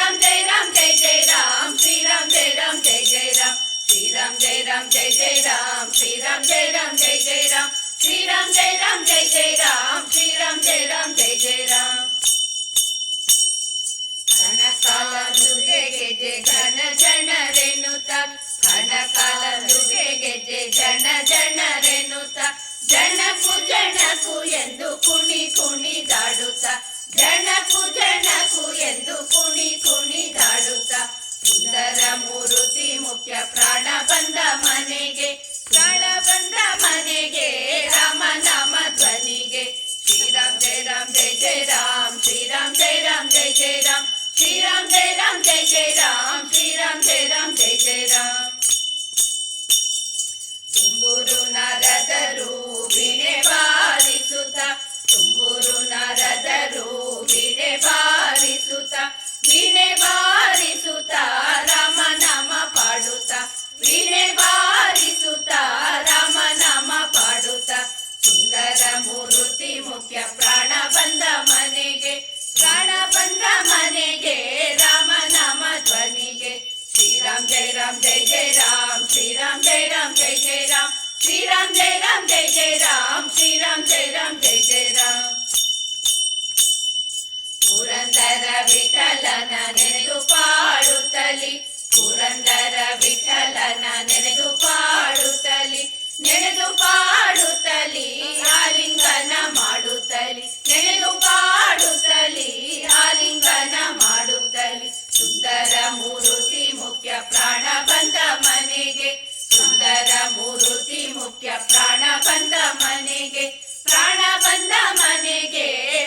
Ram Jai Ram Jai Jai Ram Shri Ram Jai Ram Jai Jai Ram Shri Ram Jai Ram Jai Jai Ram Shri Ram Jai Ram Jai Jai Ram Shri Ram Jai Ram Jai Jai Ram Shri Ram Jai Ram Jai Jai Ram ಕನಕಾಲುಗೆ ಗೆಜೆ ಘನ ಜನರೆನುತ ಕನಕಾಲುಗೆ ಗೆಜೆ ಜನ ಜನರೆನುತ ಜನಕು ಎಂದು ಕುಣಿ ಕುಣಿದಾಡುತ್ತ ಜನಕು ಎಂದು ಕುಣಿ ಕುಣಿದಾಡುತ್ತ ಸುಂದರ ಮೂರುತಿ ಮುಖ್ಯ ಪ್ರಾಣ ಬಂದ ಮನೆಗೆ ರಾಮನಾಮ ಧ್ವನಿಗೆ ಶ್ರೀರಾಮ್ ಜಯ ರಾಮ್ ಜಯ ಜಯ ರಾಮ್ ಶ್ರೀರಾಮ್ ಜಯ ರಾಮ್ ಜಯ ಜಯ ರಾಮ್ ಶ್ರೀರಾಮ್ ಜಯ ರಾಮ್ ಜಯ ಜಯ ರಾಮ್ ಶ್ರೀರಾಮ್ ಜಯ ರಾಮ್ ಜಯ ಜಯ ರಾಮ್ ತುಂಬೂರು ನಾರದರು ವೀಣೆ ಬಾರಿಸುತ್ತ ತುಂಬೂರು ನಾರದರು ವೀಣೆ ಬಾರಿಸುತ್ತ ರಾಮನಾಮ ಪಾಡುತ್ತ ವೀಣೆ ಬಾರಿಸುತ್ತ ರಾಮನಾಮ ಪಾಡುತ್ತ ಸುಂದರ ಮೂರುತಿ ಮುಖ್ಯ ಪ್ರಾಣ ಬಂದ ಮನೆಗೆ ರಾಮನಾಮ ಧ್ವನಿಗೆ ಶ್ರೀರಾಮ್ ಜಯ ರಾಮ್ ಜಯ ಜಯ ರಾಮ್ ಶ್ರೀರಾಮ್ ಜಯ ರಾಮ್ ಜಯ ಜಯ ರಾಮ್ ಶ್ರೀರಾಮ್ ಜಯ ರಾಮ್ ಜಯ ಜಯ ರಾಮ್ ಶ್ರೀರಾಮ್ ಜಯ ರಾಮ್ ಜಯ ಜಯ ರಾಮ್ ಪುರಂದರ ವಿಠಲನ ನೆನೆದು ಪಾಡುತ್ತಲಿ ಪುರಂದರ ವಿಠಲನ ನೆನೆದು ಪಾಡುತ್ತಲಿ ಆಲಿಂಗನ ಮಾಡುತ್ತಲಿ ಆಲಿಂಗನ ಮಾಡುತ್ತಲಿ ಸುಂದರ ಮೂರುತಿ ಮುಖ್ಯ ಪ್ರಾಣ ಬಂದ ಮನೆಗೆ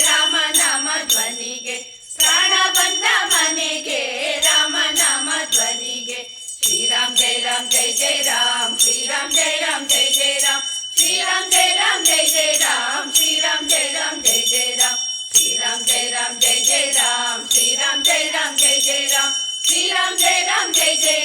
ರಾಮನಾಮ ಧ್ವನಿಗೆ ರಾಮನಾಮ ಧ್ವನಿಗೆ ಶ್ರೀರಾಮ್ ಜಯ ರಾಮ್ ಜಯ ಜಯ ರಾಮ್ ಶ್ರೀರಾಮ್ ಜಯ ರಾಮ್ ಜಯ ಜಯ ರಾಮ್ ಶ್ರೀರಾಮ್ ಜಯ ರಾಮ್ ಜಯ ಜಯ ರಾಮ್ ಶ್ರೀರಾಮ್ ಜಯ ರಾಮ್ ಜಯ ಜಯ ರಾಮ್ ಶ್ರೀರಾಮ್ ಜಯ ರಾಮ್ ಜಯ ಜಯ ರಾಮ್ ಶ್ರೀರಾಮ್ ಜಯ ರಾಮ್ ಜಯ ಜಯ ರಾಮ್ ಶ್ರೀರಾಮ್ ಜಯ ರಾಮ್ ಜಯ ಜಯ